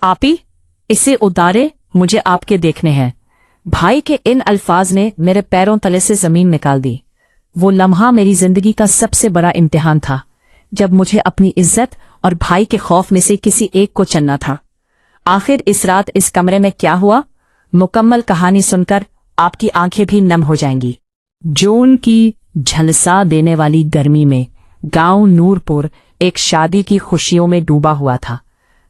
आपी, इसे उतारे, मुझे आपके देखने हैं। भाई के इन अल्फाज ने मेरे पैरों तले से जमीन निकाल दी। वो लम्हा मेरी जिंदगी का सबसे बड़ा इम्तिहान था, जब मुझे अपनी इज्जत और भाई के खौफ में से किसी एक को चुनना था। आखिर इस रात इस कमरे में क्या हुआ, मुकम्मल कहानी सुनकर आपकी आंखें भी नम हो जाएंगी। जून की झलसा देने वाली गर्मी में गांव नूरपुर एक शादी की खुशियों में डूबा हुआ था,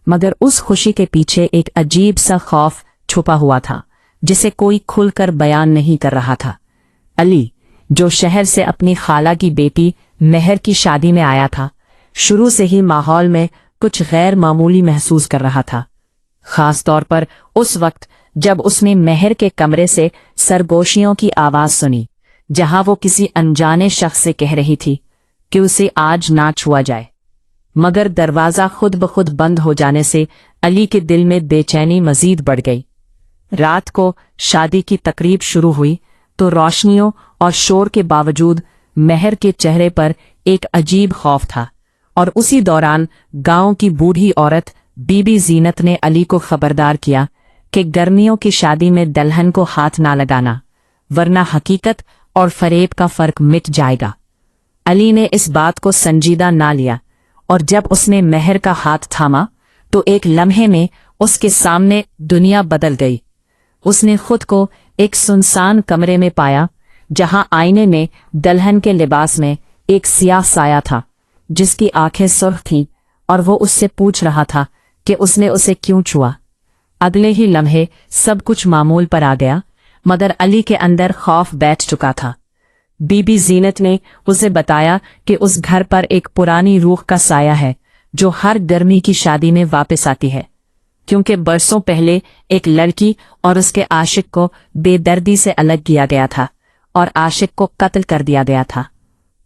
मगर उस खुशी के पीछे एक अजीब सा खौफ छुपा हुआ था, जिसे कोई खुलकर बयान नहीं कर रहा था। अली, जो शहर से अपनी खाला की बेटी मेहर की शादी में आया था, शुरू से ही माहौल में कुछ गैर मामूली महसूस कर रहा था। खास तौर पर उस वक्त जब उसने मेहर के कमरे से सरगोशियों की आवाज सुनी, जहां वो किसी अनजाने शख्स से कह रही थी कि उसे आज ना छुआ जाए। मगर दरवाजा खुद ब खुद बंद हो जाने से अली के दिल में बेचैनी मजीद बढ़ गई। रात को शादी की तकरीब शुरू हुई तो रोशनियों और शोर के बावजूद मेहर के चेहरे पर एक अजीब खौफ था, और उसी दौरान गांव की बूढ़ी औरत बीबी जीनत ने अली को खबरदार किया कि गर्मियों की शादी में दुल्हन को हाथ ना लगाना, वरना हकीकत और फरेब का फर्क मिट जाएगा। अली ने इस बात को संजीदा ना लिया, और जब उसने मेहर का हाथ थामा तो एक लम्हे में उसके सामने दुनिया बदल गई। उसने खुद को एक सुनसान कमरे में पाया, जहां आईने में दुल्हन के लिबास में एक सियाह साया था, जिसकी आंखें सुर्ख थीं, और वो उससे पूछ रहा था कि उसने उसे क्यों छुआ। अगले ही लम्हे सब कुछ मामूल पर आ गया, मगर अली के अंदर खौफ बैठ चुका था। बीबी जीनत ने उसे बताया कि उस घर पर एक पुरानी रूह का साया है, जो हर गर्मी की शादी में वापस आती है, क्योंकि बरसों पहले एक लड़की और उसके आशिक को बेदर्दी से अलग किया गया था और आशिक को कत्ल कर दिया गया था।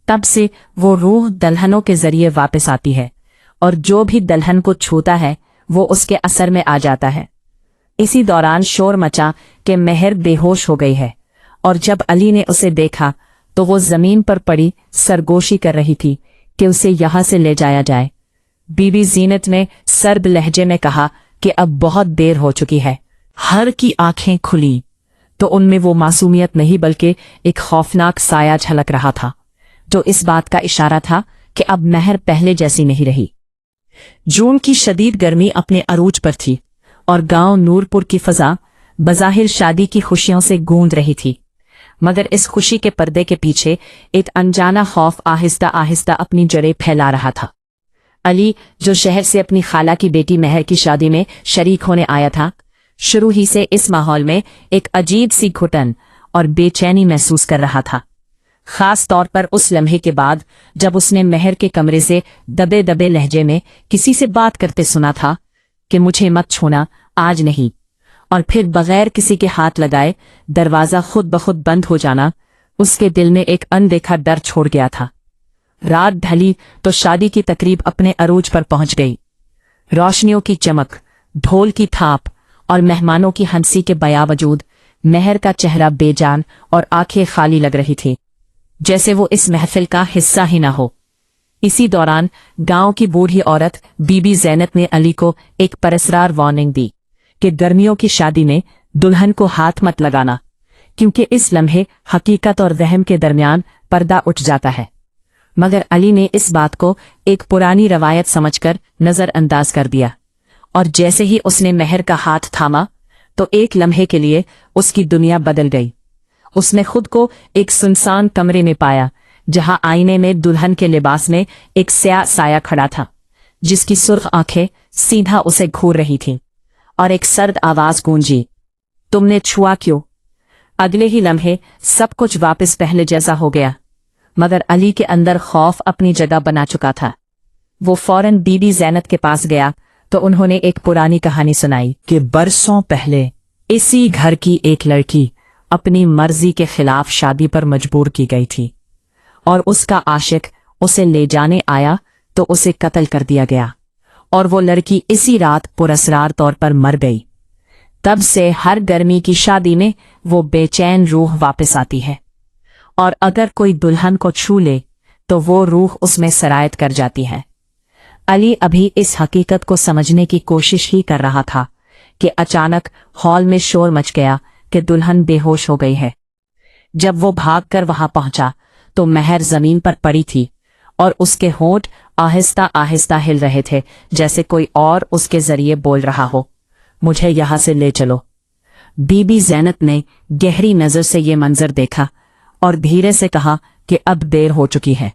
तब से वो रूह दुल्हनों के जरिए वापस आती है, और जो भी दुल्हन को छूता है वो उसके असर में आ जाता है। इसी दौरान शोर मचा कि मेहर बेहोश हो गई है, और जब अली ने उसे देखा तो वो जमीन पर पड़ी सरगोशी कर रही थी कि उसे यहां से ले जाया जाए। बीबी जीनत ने सर्द लहजे में कहा कि अब बहुत देर हो चुकी है। हर की आंखें खुली तो उनमें वो मासूमियत नहीं बल्कि एक खौफनाक साया झलक रहा था, जो इस बात का इशारा था कि अब मेहर पहले जैसी नहीं रही। जून की शदीद गर्मी अपने अरूज पर थी, और गांव नूरपुर की फजा बज़ाहिर शादी की खुशियों से गूंज रही थी, मगर इस खुशी के पर्दे के पीछे एक अनजाना खौफ आहिस्ता आहिस्ता अपनी जड़ें फैला रहा था। अली, जो शहर से अपनी खाला की बेटी मेहर की शादी में शरीक होने आया था, शुरू ही से इस माहौल में एक अजीब सी घुटन और बेचैनी महसूस कर रहा था। खास तौर पर उस लम्हे के बाद जब उसने मेहर के कमरे से दबे दबे लहजे में किसी से बात करते सुना था कि मुझे मत छूना, आज नहीं, और फिर बगैर किसी के हाथ लगाए दरवाजा खुद ब खुद बंद हो जाना उसके दिल में एक अनदेखा डर छोड़ गया था। रात ढली तो शादी की तकरीब अपने अरूज पर पहुंच गई। रोशनियों की चमक, ढोल की थाप और मेहमानों की हंसी के बावजूद मेहर का चेहरा बेजान और आंखें खाली लग रही थी, जैसे वो इस महफिल का हिस्सा ही ना हो। इसी दौरान गांव की बूढ़ी औरत बीबी ज़ैनत ने अली को एक परस्रार वार्निंग दी कि गर्मियों की शादी में दुल्हन को हाथ मत लगाना, क्योंकि इस लम्हे हकीकत और वहम के दरमियान पर्दा उठ जाता है। मगर अली ने इस बात को एक पुरानी रवायत समझकर नजरअंदाज कर दिया, और जैसे ही उसने मेहर का हाथ थामा तो एक लम्हे के लिए उसकी दुनिया बदल गई। उसने खुद को एक सुनसान कमरे में पाया, जहां आईने में दुल्हन के लिबास में एक स्याह साया खड़ा था, जिसकी सुर्ख आंखें सीधा उसे घूर रही थीं, और एक सर्द आवाज गूंजी, तुमने छुआ क्यों? अगले ही लम्हे सब कुछ वापस पहले जैसा हो गया, मगर अली के अंदर खौफ अपनी जगह बना चुका था। वो फौरन बीबी ज़ैनत के पास गया तो उन्होंने एक पुरानी कहानी सुनाई कि बरसों पहले इसी घर की एक लड़की अपनी मर्जी के खिलाफ शादी पर मजबूर की गई थी, और उसका आशिक उसे ले जाने आया तो उसे कत्ल कर दिया गया, और वो लड़की इसी रात पुरस्रार तौर पर मर गई। तब से हर गर्मी की शादी में वो बेचैन रूह वापस आती है, और अगर कोई दुल्हन को छू ले तो वो रूह उसमें सरायत कर जाती है। अली अभी इस हकीकत को समझने की कोशिश ही कर रहा था कि अचानक हॉल में शोर मच गया कि दुल्हन बेहोश हो गई है। जब वो भागकर वहां पहुंचा तो महर जमीन पर पड़ी थी और उसके होंठ आहिस्ता आहिस्ता हिल रहे थे, जैसे कोई और उसके जरिए बोल रहा हो, मुझे यहां से ले चलो। बीबी ज़ैनब ने गहरी नजर से ये मंजर देखा और धीरे से कहा कि अब देर हो चुकी है।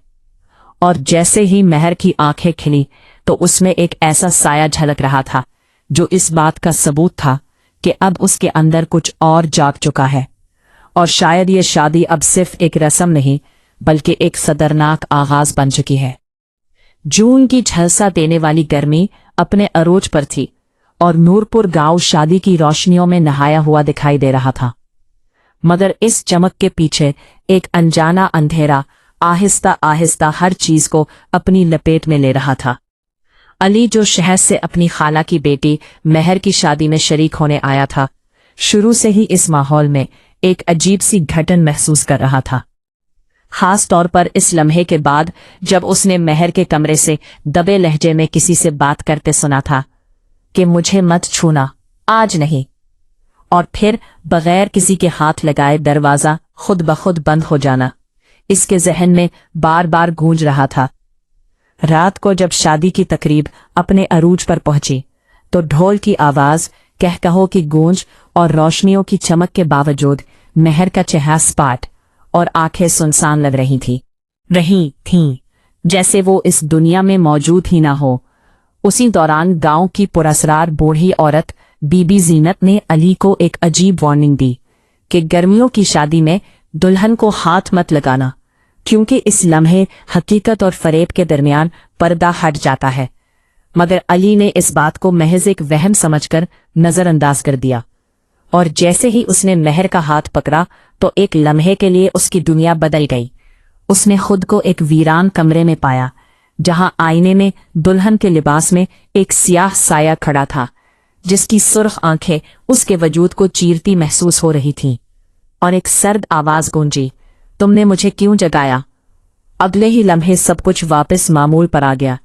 और जैसे ही महर की आंखें खिली तो उसमें एक ऐसा साया झलक रहा था जो इस बात का सबूत था कि अब उसके अंदर कुछ और जाग चुका है और शायद ये शादी अब सिर्फ एक रस्म नहीं बल्कि एक खतरनाक आगाज बन चुकी है। जून की झलसा देने वाली गर्मी अपने अरोज पर थी और नूरपुर गांव शादी की रोशनियों में नहाया हुआ दिखाई दे रहा था, मगर इस चमक के पीछे एक अनजाना अंधेरा आहिस्ता आहिस्ता हर चीज को अपनी लपेट में ले रहा था। अली, जो शहर से अपनी खाला की बेटी महर की शादी में शरीक होने आया था, शुरू से ही इस माहौल में एक अजीब सी घटन महसूस कर रहा था। खास तौर पर इस लम्हे के बाद जब उसने महर के कमरे से दबे लहजे में किसी से बात करते सुना था कि मुझे मत छूना, आज नहीं, और फिर बगैर किसी के हाथ लगाए दरवाजा खुद ब खुद बंद हो जाना इसके जहन में बार बार गूंज रहा था। रात को जब शादी की तकरीब अपने अरूज पर पहुंची तो ढोल की आवाज, कहकहों की गूंज और रोशनियों की चमक के बावजूद महर का चेहरा सपाट और आंखें सुनसान लग रही थीं, जैसे वो इस दुनिया में मौजूद ही ना हो। उसी दौरान गांव की पुरस्कार बूढ़ी औरत बीबी ज़ीनत ने अली को एक अजीब वार्निंग दी कि गर्मियों की शादी में दुल्हन को हाथ मत लगाना, क्योंकि इस लम्हे हकीकत और फरेब के दरमियान पर्दा हट जाता है। मगर अली ने इस बात को महज एक वहम समझकर नजरअंदाज कर दिया और जैसे ही उसने महर का हाथ पकड़ा तो एक लम्हे के लिए उसकी दुनिया बदल गई। उसने खुद को एक वीरान कमरे में पाया जहां आईने में दुल्हन के लिबास में एक सियाह साया खड़ा था जिसकी सुर्ख आंखें उसके वजूद को चीरती महसूस हो रही थीं। और एक सर्द आवाज गूंजी, तुमने मुझे क्यों जगाया? अगले ही लम्हे सब कुछ वापस मामूल पर आ गया,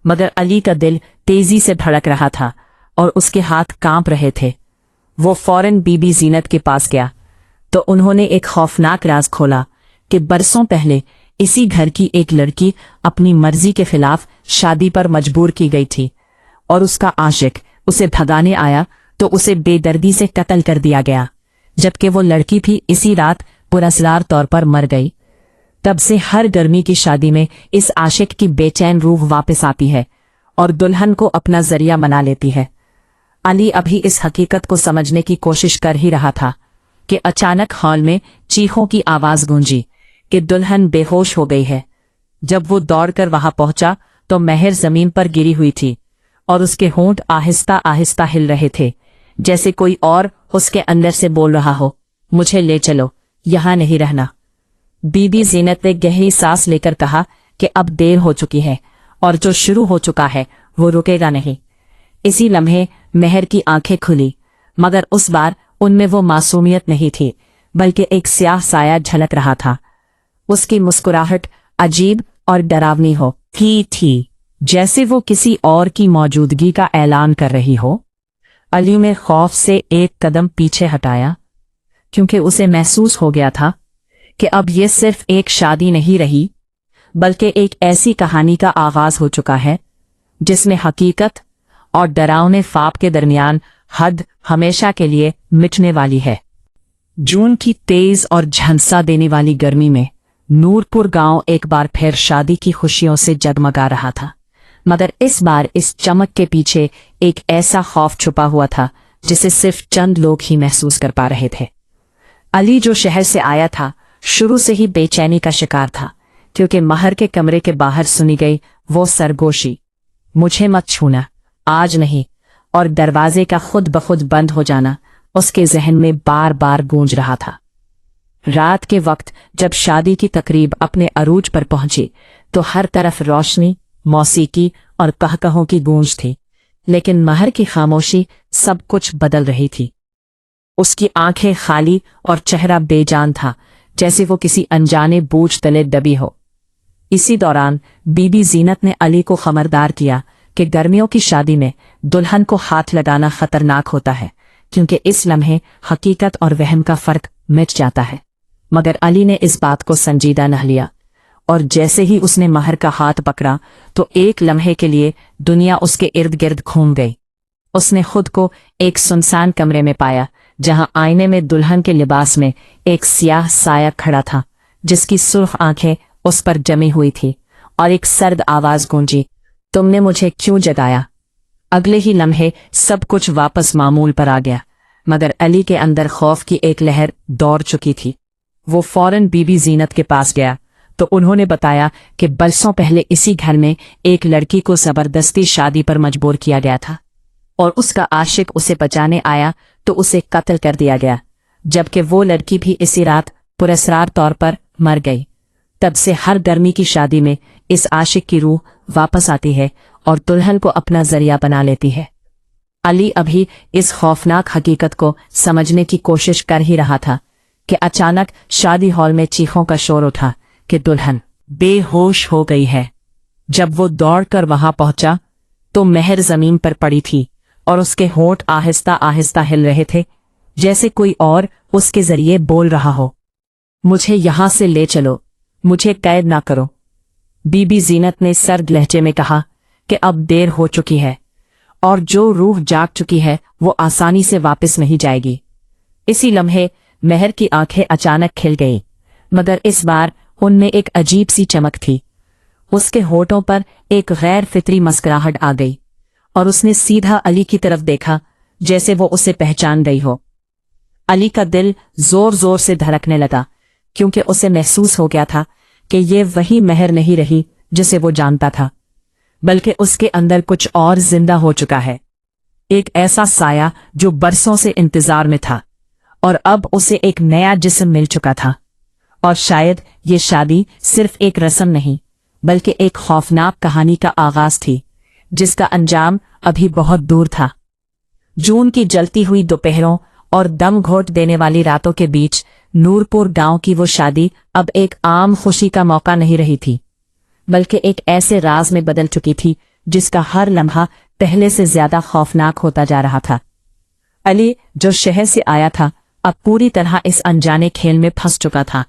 मगर अली का दिल तेजी से धड़क रहा था और उसके हाथ कांप रहे थे। वो फौरन बीबी ज़ीनत के पास गया तो उन्होंने एक खौफनाक राज खोला कि बरसों पहले इसी घर की एक लड़की अपनी मर्जी के खिलाफ शादी पर मजबूर की गई थी और उसका आशिक उसे भगाने आया तो उसे बेदर्दी से कत्ल कर दिया गया, जबकि वो लड़की भी इसी रात पुरस्कार तौर पर मर गई। तब से हर गर्मी की शादी में इस आशिक की बेचैन रूह वापस आती है और दुल्हन को अपना जरिया बना लेती है। अली अभी इस हकीकत को समझने की कोशिश कर ही रहा था कि अचानक हॉल में चीखों की आवाज गूंजी कि दुल्हन बेहोश हो गई है। जब वो दौड़कर वहां पहुंचा तो महर जमीन पर गिरी हुई थी और उसके होंठ आहिस्ता आहिस्ता हिल रहे थे, जैसे कोई और उसके अंदर से बोल रहा हो, मुझे ले चलो, यहां नहीं रहना। बीबी ज़ीनत ने गहरी सांस लेकर कहा कि अब देर हो चुकी है और जो शुरू हो चुका है वो रुकेगा नहीं। इसी लम्हे महर की आंखें खुली, मगर उस बार उनमें वो मासूमियत नहीं थी बल्कि एक स्याह साया झलक रहा था। उसकी मुस्कुराहट अजीब और डरावनी थी, जैसे वो किसी और की मौजूदगी का ऐलान कर रही हो। अली ने खौफ से एक कदम पीछे हटाया, क्योंकि उसे महसूस हो गया था कि अब ये सिर्फ एक शादी नहीं रही बल्कि एक ऐसी कहानी का आगाज हो चुका है जिसमें हकीकत और डरावने ख्वाब के दरमियान हद हमेशा के लिए मिटने वाली है। जून की तेज और झंसा देने वाली गर्मी में नूरपुर गांव एक बार फिर शादी की खुशियों से जगमगा रहा था, मगर इस बार इस चमक के पीछे एक ऐसा खौफ छुपा हुआ था जिसे सिर्फ चंद लोग ही महसूस कर पा रहे थे। अली, जो शहर से आया था, शुरू से ही बेचैनी का शिकार था, क्योंकि महर के कमरे के बाहर सुनी गई वो सरगोशी, मुझे मत छूना, आज नहीं, और दरवाजे का खुद ब खुद बंद हो जाना उसके जहन में बार बार गूंज रहा था। रात के वक्त जब शादी की तकरीब अपने अरूज पर पहुंची तो हर तरफ रोशनी, मौसीकी और कहकहों की गूंज थी, लेकिन महर की खामोशी सब कुछ बदल रही थी। उसकी आंखें खाली और चेहरा बेजान था, जैसे वो किसी अनजाने बोझ तले दबी हो। इसी दौरान बीबी ज़ीनत ने अली को खबरदार किया कि गर्मियों की शादी में दुल्हन को हाथ लगाना खतरनाक होता है, क्योंकि इस लम्हे हकीकत और वहम का फर्क मिट जाता है। मगर अली ने इस बात को संजीदा न लिया, और जैसे ही उसने महर का हाथ पकड़ा तो एक लम्हे के लिए दुनिया उसके इर्द गिर्द घूम गई। उसने खुद को एक सुनसान कमरे में पाया, जहां आईने में दुल्हन के लिबास में एक सियाह साया खड़ा था, जिसकी सुर्ख आंखें उस पर जमी हुई थी, और एक सर्द आवाज गूंजी, तुमने मुझे क्यों जगाया? अगले ही लम्हे सब कुछ वापस मामूल पर आ गया, मगर अली के अंदर खौफ की एक लहर दौड़ चुकी थी। वो फौरन बीबी जीनत के पास गया तो उन्होंने बताया कि बरसों पहले इसी घर में एक लड़की को जबरदस्ती शादी पर मजबूर किया गया था, और उसका आशिक उसे बचाने आया तो उसे कत्ल कर दिया गया, जबकि वो लड़की भी इसी रात पुरस्कार तौर पर मर गई। तब से हर गर्मी की शादी में इस आशिक की रूह वापस आती है और दुल्हन को अपना जरिया बना लेती है। अली अभी इस खौफनाक हकीकत को समझने की कोशिश कर ही रहा था कि अचानक शादी हॉल में चीखों का शोर उठा कि दुल्हन बेहोश हो गई है। जब वो दौड़कर वहां पहुंचा तो महर जमीन पर पड़ी थी और उसके होंठ आहिस्ता आहिस्ता हिल रहे थे, जैसे कोई और उसके जरिए बोल रहा हो, मुझे यहां से ले चलो, मुझे कैद ना करो। बीबी जीनत ने सर्द लहजे में कहा कि अब देर हो चुकी है, और जो रूह जाग चुकी है वो आसानी से वापस नहीं जाएगी। इसी लम्हे महर की आंखें अचानक खिल गईं, मगर इस बार उनमें एक अजीब सी चमक थी। उसके होठों पर एक गैर फितरी मुस्कुराहट आ गई, और उसने सीधा अली की तरफ देखा, जैसे वो उसे पहचान गई हो। अली का दिल जोर जोर से धड़कने लगा, क्योंकि उसे महसूस हो गया था कि ये वही महर नहीं रही जिसे वो जानता था, बल्कि उसके अंदर कुछ और जिंदा हो चुका है। एक ऐसा साया जो बरसों से इंतजार में था, और अब उसे एक नया जिस्म मिल चुका था। और शायद ये शादी सिर्फ एक रस्म नहीं, बल्कि एक खौफनाक कहानी का आगाज थी, जिसका अंजाम अभी बहुत दूर था। जून की जलती हुई दोपहरों और दम घोट देने वाली रातों के बीच नूरपुर गांव की वो शादी अब एक आम खुशी का मौका नहीं रही थी, बल्कि एक ऐसे राज में बदल चुकी थी जिसका हर लम्हा पहले से ज्यादा खौफनाक होता जा रहा था। अली, जो शहर से आया था, अब पूरी तरह इस अनजाने खेल में फंस चुका था,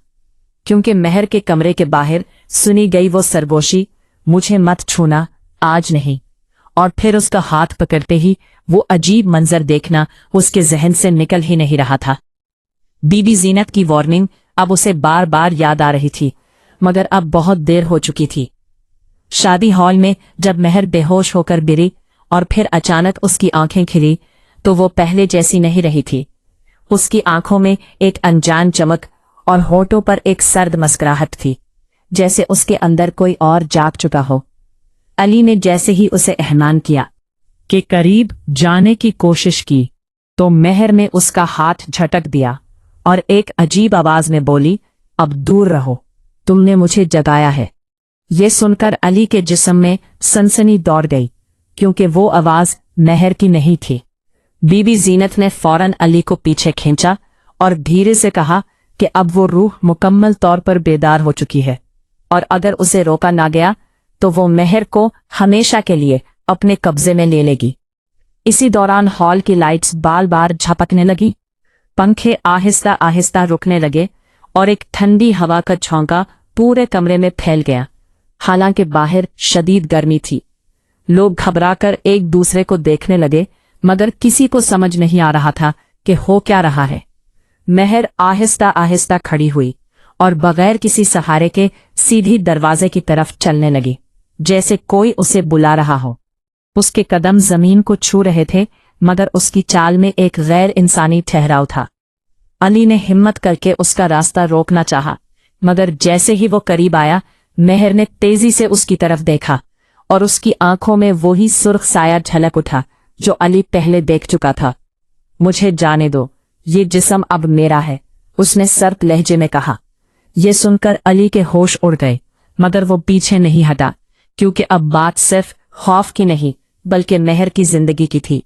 क्योंकि महर के कमरे के बाहर सुनी गई वो सरगोशी, मुझे मत छूना, आज नहीं, और फिर उसका हाथ पकड़ते ही वो अजीब मंजर देखना उसके जहन से निकल ही नहीं रहा था। बीबी जीनत की वार्निंग अब उसे बार बार याद आ रही थी, मगर अब बहुत देर हो चुकी थी। शादी हॉल में जब महर बेहोश होकर गिरी और फिर अचानक उसकी आंखें खिली, तो वो पहले जैसी नहीं रही थी। उसकी आंखों में एक अनजान चमक और होठों पर एक सर्द मुस्कुराहट थी, जैसे उसके अंदर कोई और जाग चुका हो। अली ने जैसे ही उसे एहसान किया कि करीब जाने की कोशिश की, तो महर ने उसका हाथ झटक दिया और एक अजीब आवाज में बोली, अब दूर रहो, तुमने मुझे जगाया है। ये सुनकर अली के जिस्म में सनसनी दौड़ गई, क्योंकि वो आवाज महर की नहीं थी। बीबी जीनत ने फौरन अली को पीछे खींचा और धीरे से कहा कि अब वो रूह मुकम्मल तौर पर बेदार हो चुकी है, और अगर उसे रोका ना गया तो वो महर को हमेशा के लिए अपने कब्जे में ले लेगी। इसी दौरान हॉल की लाइट्स बार बार झपकने लगी, पंखे आहिस्ता आहिस्ता रुकने लगे, और एक ठंडी हवा का झोंका पूरे कमरे में फैल गया। हालांकि बाहर शदीद गर्मी थी। लोग घबराकर एक दूसरे को देखने लगे, मगर किसी को समझ नहीं आ रहा था कि हो क्या रहा है। महर आहिस्ता आहिस्ता खड़ी हुई और बगैर किसी सहारे के सीधी दरवाजे की तरफ चलने लगी, जैसे कोई उसे बुला रहा हो। उसके कदम जमीन को छू रहे थे, मगर उसकी चाल में एक गैर इंसानी ठहराव था। अली ने हिम्मत करके उसका रास्ता रोकना चाहा, मगर जैसे ही वो करीब आया, महर ने तेजी से उसकी तरफ देखा, और उसकी आंखों में वही सुर्ख साया झलक उठा जो अली पहले देख चुका था। मुझे जाने दो, ये जिस्म अब मेरा है, उसने सर्द लहजे में कहा। ये सुनकर अली के होश उड़ गए, मगर वो पीछे नहीं हटा, क्योंकि अब बात सिर्फ खौफ की नहीं बल्कि महर की जिंदगी की थी।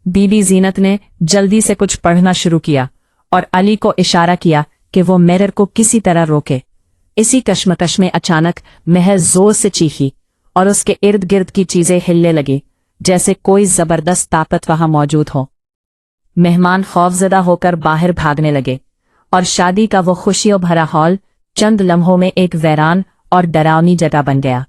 बीबी जीनत ने जल्दी से कुछ पढ़ना शुरू किया और अली को इशारा किया कि वो महर को किसी तरह रोके। इसी कश्मकश में अचानक महर जोर से चीखी और उसके इर्द गिर्द की चीजें हिलने लगी, जैसे कोई जबरदस्त ताकत वहां मौजूद हो। मेहमान खौफजदा होकर बाहर भागने लगे और शादी का वो खुशियों भरा हॉल चंद लम्हों में एक वीरान और डरावनी जगह बन गया।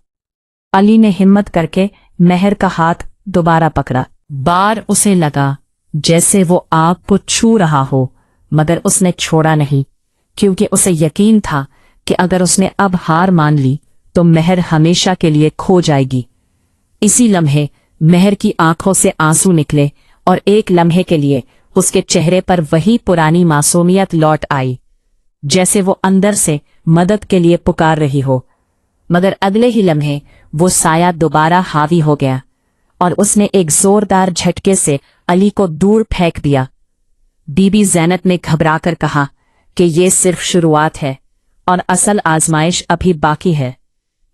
अली ने हिम्मत करके मेहर का हाथ दोबारा पकड़ा। बार उसे लगा जैसे वो आग को छू रहा हो, मगर उसने छोड़ा नहीं, क्योंकि उसे यकीन था कि अगर उसने अब हार मान ली तो मेहर हमेशा के लिए खो जाएगी। इसी लम्हे मेहर की आंखों से आंसू निकले और एक लम्हे के लिए उसके चेहरे पर वही पुरानी मासूमियत लौट आई, जैसे वो अंदर से मदद के लिए पुकार रही हो। मगर अगले ही लम्हे वो साया दोबारा हावी हो गया और उसने एक जोरदार झटके से अली को दूर फेंक दिया। बीबी ज़ैनब ने घबराकर कहा कि ये सिर्फ शुरुआत है और असल आजमाइश अभी बाकी है,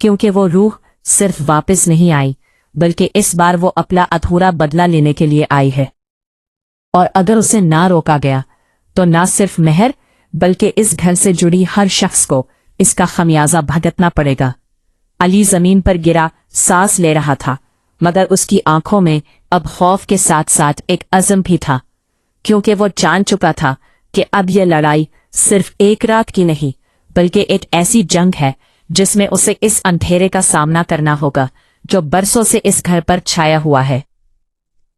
क्योंकि वो रूह सिर्फ वापस नहीं आई, बल्कि इस बार वो अपना अधूरा बदला लेने के लिए आई है। और अगर उसे ना रोका गया तो ना सिर्फ मेहर बल्कि इस घर से जुड़ी हर शख्स को इसका खमियाजा भुगतना पड़ेगा। अली जमीन पर गिरा सांस ले रहा था, मगर उसकी आंखों में अब खौफ के साथ साथ एक अज़म भी था, क्योंकि वो जान चुका था कि अब यह लड़ाई सिर्फ एक रात की नहीं, बल्कि एक ऐसी जंग है जिसमें उसे इस अंधेरे का सामना करना होगा जो बरसों से इस घर पर छाया हुआ है।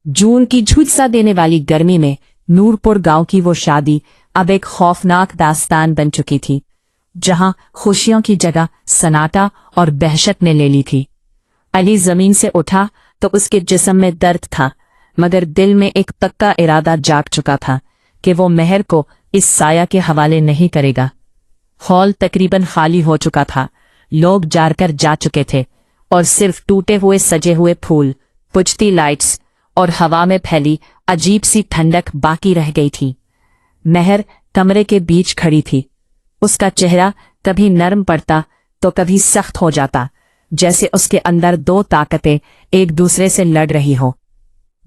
जून की झुलसा देने वाली गर्मी में नूरपुर गांव की वो शादी अब एक खौफनाक दास्तान बन चुकी थी, जहां खुशियों की जगह सन्नाटा और दहशत ने ले ली थी। अली जमीन से उठा तो उसके जिस्म में दर्द था, मगर दिल में एक पक्का इरादा जाग चुका था कि वो मेहर को इस साया के हवाले नहीं करेगा। हॉल तकरीबन खाली हो चुका था, लोग जाकर जा चुके थे और सिर्फ टूटे हुए सजे हुए फूल, बुझती लाइट्स और हवा में फैली अजीब सी ठंडक बाकी रह गई थी। मेहर कमरे के बीच खड़ी थी। उसका चेहरा कभी नरम पड़ता तो कभी सख्त हो जाता, जैसे उसके अंदर दो ताकतें एक दूसरे से लड़ रही हो।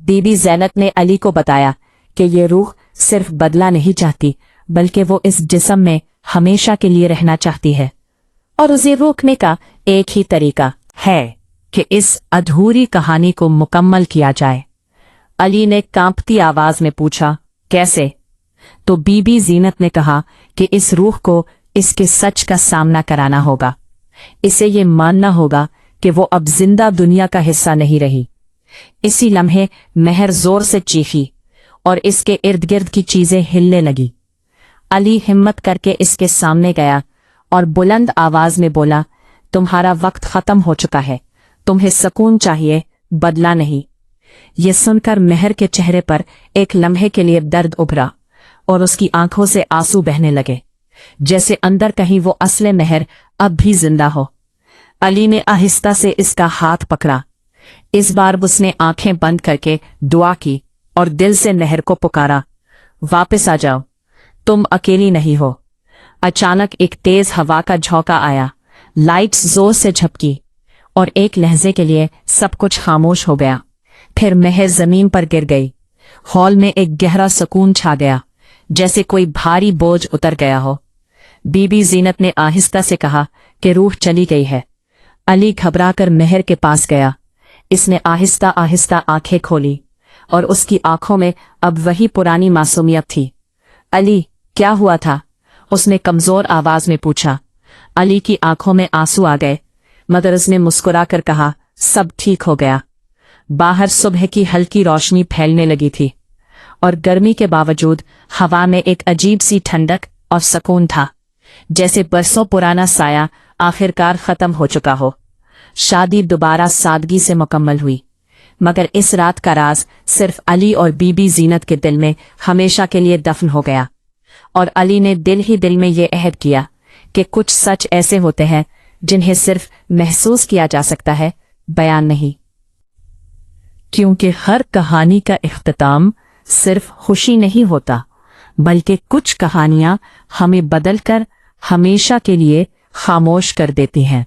बीबी ज़ैनब ने अली को बताया कि ये रूह सिर्फ बदला नहीं चाहती, बल्कि वो इस जिस्म में हमेशा के लिए रहना चाहती है, और उसे रोकने का एक ही तरीका है कि इस अधूरी कहानी को मुकम्मल किया जाए। अली ने कांपती आवाज में पूछा, कैसे? तो बीबी ज़ीनत ने कहा कि इस रूह को इसके सच का सामना कराना होगा। इसे ये मानना होगा कि वो अब जिंदा दुनिया का हिस्सा नहीं रही। इसी लम्हे मेहर जोर से चीखी और इसके इर्द गिर्द की चीजें हिलने लगी। अली हिम्मत करके इसके सामने गया और बुलंद आवाज में बोला, तुम्हारा वक्त खत्म हो चुका है, तुम्हें सुकून चाहिए, बदला नहीं। ये सुनकर मेहर के चेहरे पर एक लम्हे के लिए दर्द उभरा और उसकी आंखों से आंसू बहने लगे, जैसे अंदर कहीं वो असले मेहर अब भी जिंदा हो। अली ने आहिस्ता से इसका हाथ पकड़ा। इस बार उसने आंखें बंद करके दुआ की और दिल से मेहर को पुकारा, वापस आ जाओ, तुम अकेली नहीं हो। अचानक एक तेज हवा का झोंका आया, लाइट्स जोर से झपकी और एक लहजे के लिए सब कुछ खामोश हो गया। फिर मेहर जमीन पर गिर गई। हॉल में एक गहरा सुकून छा गया, जैसे कोई भारी बोझ उतर गया हो। बीबी ज़ीनत ने आहिस्ता से कहा कि रूह चली गई है। अली घबराकर मेहर के पास गया। इसने आहिस्ता आहिस्ता आंखें खोली और उसकी आंखों में अब वही पुरानी मासूमियत थी। अली, क्या हुआ था? उसने कमजोर आवाज में पूछा। अली की आंखों में आंसू आ गए, मगर उसने मुस्कुराकर कहा, सब ठीक हो गया। बाहर सुबह की हल्की रोशनी फैलने लगी थी और गर्मी के बावजूद हवा में एक अजीब सी ठंडक और सुकून था, जैसे बरसों पुराना साया आखिरकार खत्म हो चुका हो। शादी दोबारा सादगी से मुकम्मल हुई, मगर इस रात का राज सिर्फ अली और बीबी ज़ीनत के दिल में हमेशा के लिए दफन हो गया। और अली ने दिल ही दिल में ये अहद किया कि कुछ सच ऐसे होते हैं जिन्हें सिर्फ महसूस किया जा सकता है, बयान नहीं। क्योंकि हर कहानी का इख्तिताम सिर्फ खुशी नहीं होता, बल्कि कुछ कहानियां हमें बदलकर हमेशा के लिए खामोश कर देती हैं।